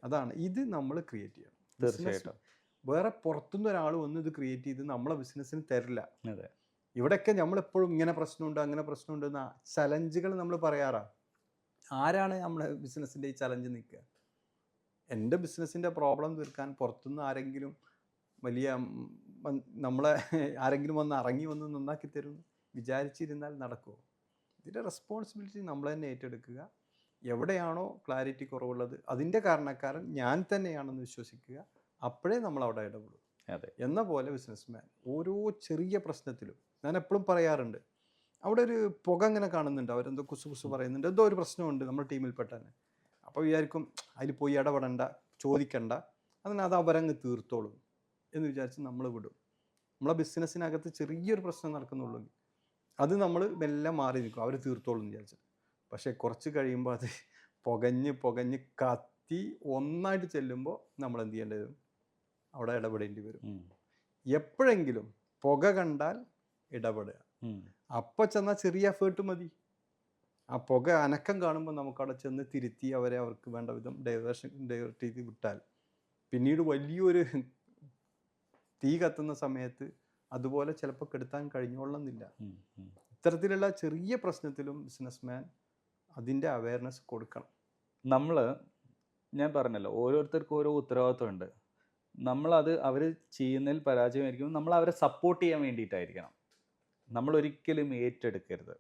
അതാണ് ഇത് നമ്മൾ ക്രിയേറ്റ് ചെയ്യണം. തീർച്ചയായിട്ടും. വേറെ പുറത്തുനിന്ന് ഒരാൾ വന്ന് ഇത് ക്രിയേറ്റ് ചെയ്ത് നമ്മളെ ബിസിനസ്സിന് തരില്ല. അതെ. ഇവിടെയൊക്കെ നമ്മളെപ്പോഴും ഇങ്ങനെ പ്രശ്നമുണ്ട് അങ്ങനെ പ്രശ്നമുണ്ട് എന്ന ചലഞ്ചുകൾ നമ്മൾ പറയാറാ. ആരാണ് നമ്മളെ ബിസിനസ്സിൻ്റെ ഈ ചലഞ്ച് നിൽക്കുക? എൻ്റെ ബിസിനസ്സിൻ്റെ പ്രോബ്ലം തീർക്കാൻ പുറത്തുനിന്ന് ആരെങ്കിലും വലിയ നമ്മളെ ആരെങ്കിലും വന്ന് ഇറങ്ങി വന്ന് നന്നാക്കി തരും വിചാരിച്ചിരുന്നാൽ നടക്കുമോ? ഇതിൻ്റെ റെസ്പോൺസിബിലിറ്റി നമ്മൾ തന്നെ ഏറ്റെടുക്കുക. എവിടെയാണോ ക്ലാരിറ്റി കുറവുള്ളത് അതിൻ്റെ കാരണക്കാരൻ ഞാൻ തന്നെയാണെന്ന് വിശ്വസിക്കുക. അപ്പോഴേ നമ്മൾ അവിടെ ഇടപെടും. എന്ന പോലെ ബിസിനസ്മാൻ ഓരോ ചെറിയ പ്രശ്നത്തിലും ഞാൻ എപ്പോഴും പറയാറുണ്ട്, അവിടെ ഒരു പുക ഇങ്ങനെ കാണുന്നുണ്ട്, അവരെന്തോ കുസു പറയുന്നുണ്ട്, എന്തോ ഒരു പ്രശ്നമുണ്ട് നമ്മുടെ ടീമിൽപ്പെട്ട തന്നെ. അപ്പോൾ വിചാരിക്കും അതിൽ പോയി ഇടപെടണ്ട, ചോദിക്കണ്ട, അത് അവരങ്ങ് തീർത്തോളും എന്ന് വിചാരിച്ച് നമ്മൾ വിടും. നമ്മളെ ബിസിനസ്സിനകത്ത് ചെറിയൊരു പ്രശ്നം നടക്കുന്നുള്ളൂ, അത് നമ്മൾ മെല്ലെ മാറി നിൽക്കും, അവർ തീർത്തോളും എന്ന് വിചാരിച്ചിട്ട്. പക്ഷേ കുറച്ച് കഴിയുമ്പോൾ അത് പുകഞ്ഞ് കത്തി ഒന്നായിട്ട് ചെല്ലുമ്പോൾ നമ്മൾ എന്ത് ചെയ്യേണ്ടി വരും? അവിടെ ഇടപെടേണ്ടി വരും. എപ്പോഴെങ്കിലും പുക കണ്ടാൽ ഇടപെടുക. അപ്പം ചെന്നാൽ ചെറിയ എഫേർട്ട് മതി. ആ പുക അനക്കം കാണുമ്പോൾ നമുക്കവിടെ ചെന്ന് തിരുത്തി അവർക്ക് വേണ്ട വിധം ഡൈവേർട്ട് ചെയ്ത് വിട്ടാൽ പിന്നീട് വലിയൊരു തീ കത്തുന്ന സമയത്ത് അതുപോലെ ചിലപ്പോൾ കെടുത്താൻ കഴിഞ്ഞോളന്നില്ല. ഇത്തരത്തിലുള്ള ചെറിയ പ്രശ്നത്തിലും ബിസിനസ്മാൻ അതിൻ്റെ അവയർനെസ് കൊടുക്കണം. ഞാൻ പറഞ്ഞല്ലോ, ഓരോരുത്തർക്കും ഓരോ ഉത്തരവാദിത്വമുണ്ട്. നമ്മളത് അവർ ചെയ്യുന്നതിൽ പരാജയമായിരിക്കും. നമ്മൾ അവരെ സപ്പോർട്ട് ചെയ്യാൻ വേണ്ടിയിട്ടായിരിക്കണം. നമ്മളൊരിക്കലും ഏറ്റെടുക്കരുത്.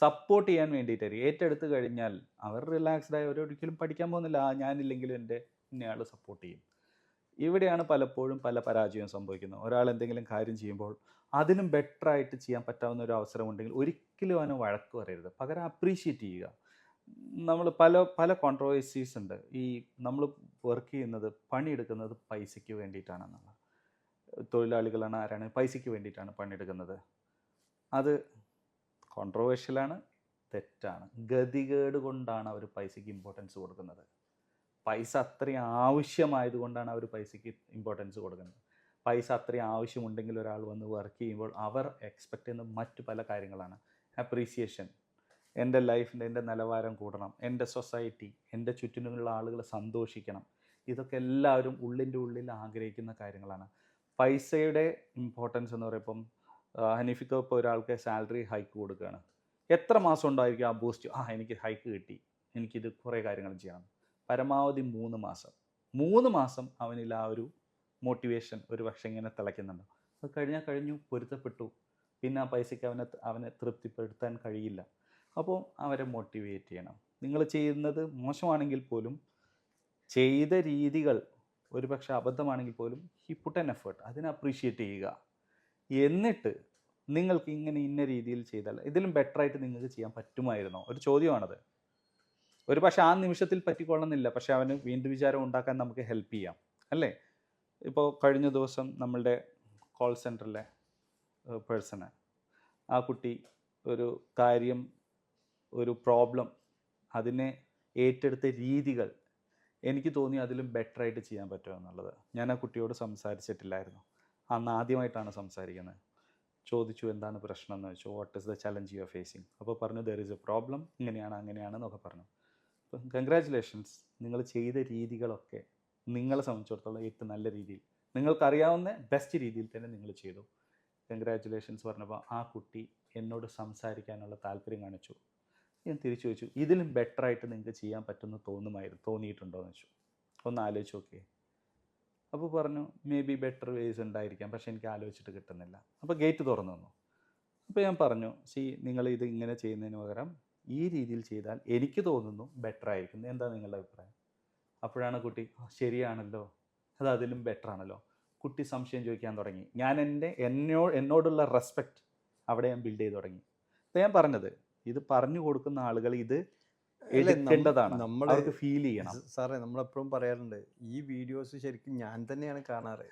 സപ്പോർട്ട് ചെയ്യാൻ വേണ്ടിയിട്ടായിരിക്കും. ഏറ്റെടുത്ത് കഴിഞ്ഞാൽ അവർ റിലാക്സ്ഡായി അവരൊരിക്കലും പഠിക്കാൻ പോകുന്നില്ല. ഞാനില്ലെങ്കിലും ഇന്നയാൾ സപ്പോർട്ട് ചെയ്യും. ഇവിടെയാണ് പലപ്പോഴും പല പരാജയവും സംഭവിക്കുന്നത്. ഒരാൾ എന്തെങ്കിലും കാര്യം ചെയ്യുമ്പോൾ അതിനും ബെറ്ററായിട്ട് ചെയ്യാൻ പറ്റാവുന്ന ഒരു അവസരം ഉണ്ടെങ്കിൽ ഒരിക്കലും അവനെ വഴക്ക് പറയരുത്, പകരം അപ്രീഷിയേറ്റ് ചെയ്യുക. നമ്മൾ പല കോൺട്രവേഴ്സീസ് ഉണ്ട്. നമ്മൾ വർക്ക് ചെയ്യുന്നത്, പണിയെടുക്കുന്നത് പൈസയ്ക്ക് വേണ്ടിയിട്ടാണെന്നുള്ള. തൊഴിലാളികളാണ് ആരാണ് പൈസയ്ക്ക് വേണ്ടിയിട്ടാണ് പണിയെടുക്കുന്നത്. അത് കോൺട്രവേഴ്ഷ്യലാണ്, തെറ്റാണ്. ഗതികേട് കൊണ്ടാണ് അവർ പൈസയ്ക്ക് ഇമ്പോർട്ടൻസ് കൊടുക്കുന്നത്. പൈസ അത്രയും ആവശ്യമായതുകൊണ്ടാണ് അവർ പൈസയ്ക്ക് ഇമ്പോർട്ടൻസ് കൊടുക്കുന്നത്. പൈസ അത്രയും ആവശ്യമുണ്ടെങ്കിൽ ഒരാൾ വന്ന് വർക്ക് ചെയ്യുമ്പോൾ അവർ എക്സ്പെക്റ്റ് ചെയ്യുന്ന മറ്റു പല കാര്യങ്ങളാണ്. അപ്രീസിയേഷൻ, എൻ്റെ ലൈഫിൻ്റെ എൻ്റെ നിലവാരം കൂടണം, എൻ്റെ സൊസൈറ്റി, എൻ്റെ ചുറ്റിനുമുള്ള ആളുകൾ സന്തോഷിക്കണം. ഇതൊക്കെ എല്ലാവരും ഉള്ളിൻ്റെ ഉള്ളിൽ ആഗ്രഹിക്കുന്ന കാര്യങ്ങളാണ്. പൈസയുടെ ഇമ്പോർട്ടൻസ് എന്ന് പറയുമ്പം ഹനീഫിക്ക് ഇപ്പോൾ ഒരാൾക്ക് സാലറി ഹൈക്ക് കൊടുക്കുകയാണ്. എത്ര മാസം ഉണ്ടായിരിക്കും ആ ബൂസ്റ്റ്? എനിക്ക് ഹൈക്ക് കിട്ടി, എനിക്കിത് കുറേ കാര്യങ്ങൾ ചെയ്യണം. പരമാവധി 3 മാസം. 3 മാസം അവനിൽ ആ ഒരു മോട്ടിവേഷൻ ഒരു പക്ഷേ ഇങ്ങനെ തിളയ്ക്കുന്നുണ്ട്. അത് കഴിഞ്ഞു, പൊരുത്തപ്പെട്ടു. പിന്നെ ആ പൈസയ്ക്ക് അവനെ തൃപ്തിപ്പെടുത്താൻ കഴിയില്ല. അപ്പോൾ അവരെ മോട്ടിവേറ്റ് ചെയ്യണം. നിങ്ങൾ ചെയ്യുന്നത് മോശമാണെങ്കിൽ പോലും, ചെയ്ത രീതികൾ ഒരു പക്ഷേ അബദ്ധമാണെങ്കിൽ പോലും, ഹി പുട്ട് ആൻ എഫേർട്ട്, അതിനെ അപ്രീഷിയേറ്റ് ചെയ്യുക. എന്നിട്ട് നിങ്ങൾക്ക് ഇന്ന രീതിയിൽ ചെയ്താൽ ഇതിലും ബെറ്ററായിട്ട് നിങ്ങൾക്ക് ചെയ്യാൻ പറ്റുമായിരുന്നോ? ഒരു ചോദ്യമാണത്. ഒരു പക്ഷേ ആ നിമിഷത്തിൽ പറ്റിക്കൊള്ളുന്നില്ല, പക്ഷേ അവന് വീണ്ടും വിചാരം ഉണ്ടാക്കാൻ നമുക്ക് ഹെൽപ്പ് ചെയ്യാം, അല്ലേ? ഇപ്പോൾ കഴിഞ്ഞ ദിവസം നമ്മളുടെ കോൾ സെൻറ്ററിലെ പേഴ്സണ്, ആ കുട്ടി ഒരു കാര്യം, ഒരു പ്രോബ്ലം, അതിനെ ഏറ്റെടുത്ത രീതികൾ എനിക്ക് തോന്നി അതിലും ബെറ്ററായിട്ട് ചെയ്യാൻ പറ്റുമോ എന്നുള്ളത്. ഞാൻ ആ കുട്ടിയോട് സംസാരിച്ചിട്ടില്ലായിരുന്നു. അന്ന് ആദ്യമായിട്ടാണ് സംസാരിക്കുന്നത്. ചോദിച്ചു എന്താണ് പ്രശ്നം എന്ന് വെച്ചു. What is the challenge you are facing? അപ്പോൾ പറഞ്ഞു ദർ ഈസ് എ പ്രോബ്ലം, ഇങ്ങനെയാണ് അങ്ങനെയാണെന്നൊക്കെ പറഞ്ഞു. അപ്പം കൺഗ്രാജുലേഷൻസ്, നിങ്ങൾ ചെയ്ത രീതികളൊക്കെ നിങ്ങളെ സംബന്ധിച്ചിടത്തോളം ഏറ്റവും നല്ല രീതിയിൽ, നിങ്ങൾക്കറിയാവുന്ന ബെസ്റ്റ് രീതിയിൽ തന്നെ നിങ്ങൾ ചെയ്തു. കൺഗ്രാജുലേഷൻസ് പറഞ്ഞപ്പോൾ ആ കുട്ടി എന്നോട് സംസാരിക്കാനുള്ള താല്പര്യം കാണിച്ചു. ഞാൻ തിരിച്ചു ചോദിച്ചു, ഇതിലും ബെറ്ററായിട്ട് നിങ്ങൾക്ക് ചെയ്യാൻ പറ്റുമെന്ന് തോന്നിയിട്ടുണ്ടോ എന്ന് വെച്ചു. ഒന്ന് ആലോചിച്ച് നോക്കിയേ. അപ്പോൾ പറഞ്ഞു മേ ബി ബെറ്റർ വേസ് ഉണ്ടായിരിക്കാം, പക്ഷേ എനിക്ക് ആലോചിച്ചിട്ട് കിട്ടുന്നില്ല. അപ്പോൾ ഗേറ്റ് തുറന്നു തന്നു. അപ്പോൾ ഞാൻ പറഞ്ഞു, നിങ്ങൾ ഇത് ഇങ്ങനെ ചെയ്യുന്നതിന് പകരം ഈ രീതിയിൽ ചെയ്താൽ എനിക്ക് തോന്നുന്നു ബെറ്റർ ആയിരിക്കും, എന്താ നിങ്ങളുടെ അഭിപ്രായം? അപ്പോഴാണ് കുട്ടി ശരിയാണല്ലോ, അത് അതിലും ബെറ്റർ ആണല്ലോ. കുട്ടി സംശയം ചോദിക്കാൻ തുടങ്ങി. ഞാൻ എന്നോടുള്ള റെസ്പെക്റ്റ് അവിടെ ഞാൻ ബിൽഡ് ചെയ്ത് തുടങ്ങി. അപ്പോൾ ഞാൻ പറഞ്ഞത്, ഇത് പറഞ്ഞു കൊടുക്കുന്ന ആളുകൾ ഇത് എടുക്കേണ്ടതാണ്, അവർക്ക് ഫീൽ ചെയ്യണം. സാറേ, നമ്മളെപ്പോഴും പറയാറുണ്ട്, ഈ വീഡിയോസ് ശരിക്കും ഞാൻ തന്നെയാണ് കാണാറ്.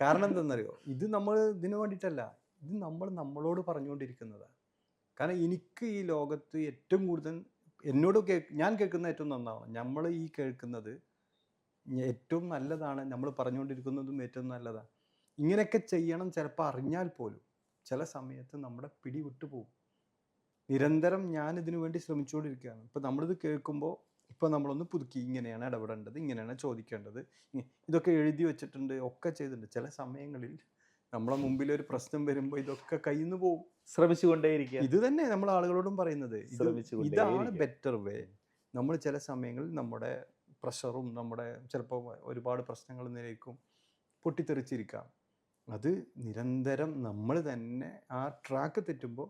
കാരണം എന്തെന്നറിയോ, ഇത് നമ്മൾ ഇതിനു വേണ്ടിയിട്ടല്ല, ഇത് നമ്മളോട് പറഞ്ഞുകൊണ്ടിരിക്കുന്നതാണ്. കാരണം എനിക്ക് ഈ ലോകത്ത് ഏറ്റവും കൂടുതൽ ഞാൻ കേൾക്കുന്ന ഏറ്റവും നന്നാവണം. നമ്മൾ ഈ കേൾക്കുന്നത് ഏറ്റവും നല്ലതാണ്, നമ്മൾ പറഞ്ഞുകൊണ്ടിരിക്കുന്നതും ഏറ്റവും നല്ലതാണ്. ഇങ്ങനെയൊക്കെ ചെയ്യണം. ചിലപ്പോൾ അറിഞ്ഞാൽ പോലും ചില സമയത്ത് നമ്മുടെ പിടി വിട്ടുപോകും. നിരന്തരം ഞാൻ ഇതിനു വേണ്ടി ശ്രമിച്ചുകൊണ്ടിരിക്കുകയാണ്. ഇപ്പോൾ നമ്മളിത് കേൾക്കുമ്പോൾ ഇപ്പോൾ നമ്മളൊന്ന് പുതുക്കി, ഇങ്ങനെയാണ് ഇടപെടേണ്ടത്, ഇങ്ങനെയാണ് ചോദിക്കേണ്ടത്, ഇതൊക്കെ എഴുതി വെച്ചിട്ടുണ്ട്, ഒക്കെ ചെയ്തിട്ടുണ്ട്. ചില സമയങ്ങളിൽ നമ്മളെ മുമ്പിൽ ഒരു പ്രശ്നം വരുമ്പോൾ ഇതൊക്കെ കയ്യിൽ നിന്ന് പോകും. ശ്രമിച്ചുകൊണ്ടേയിരിക്കുക. ഇത് തന്നെ നമ്മൾ ആളുകളോടും പറയുന്നത്. ഇതാണ് ശ്രമിച്ചുകൊണ്ടേയിരിക്കുക. ബെറ്റർ വേ. നമ്മൾ ചില സമയങ്ങളിൽ നമ്മുടെ പ്രഷറും നമ്മുടെ ചിലപ്പോൾ ഒരുപാട് പ്രശ്നങ്ങൾ നിലനിൽക്കും, പൊട്ടിത്തെറിച്ചിരിക്കാം. അത് നിരന്തരം നമ്മൾ തന്നെ ആ ട്രാക്ക് തെറ്റുമ്പോൾ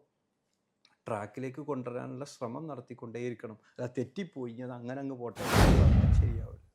ട്രാക്കിലേക്ക് കൊണ്ടുവരാനുള്ള ശ്രമം നടത്തിക്കൊണ്ടേയിരിക്കണം. അത് തെറ്റിപ്പോയി, അത് അങ്ങനെ അങ്ങ് പോട്ടെ, ശരിയാവില്ല.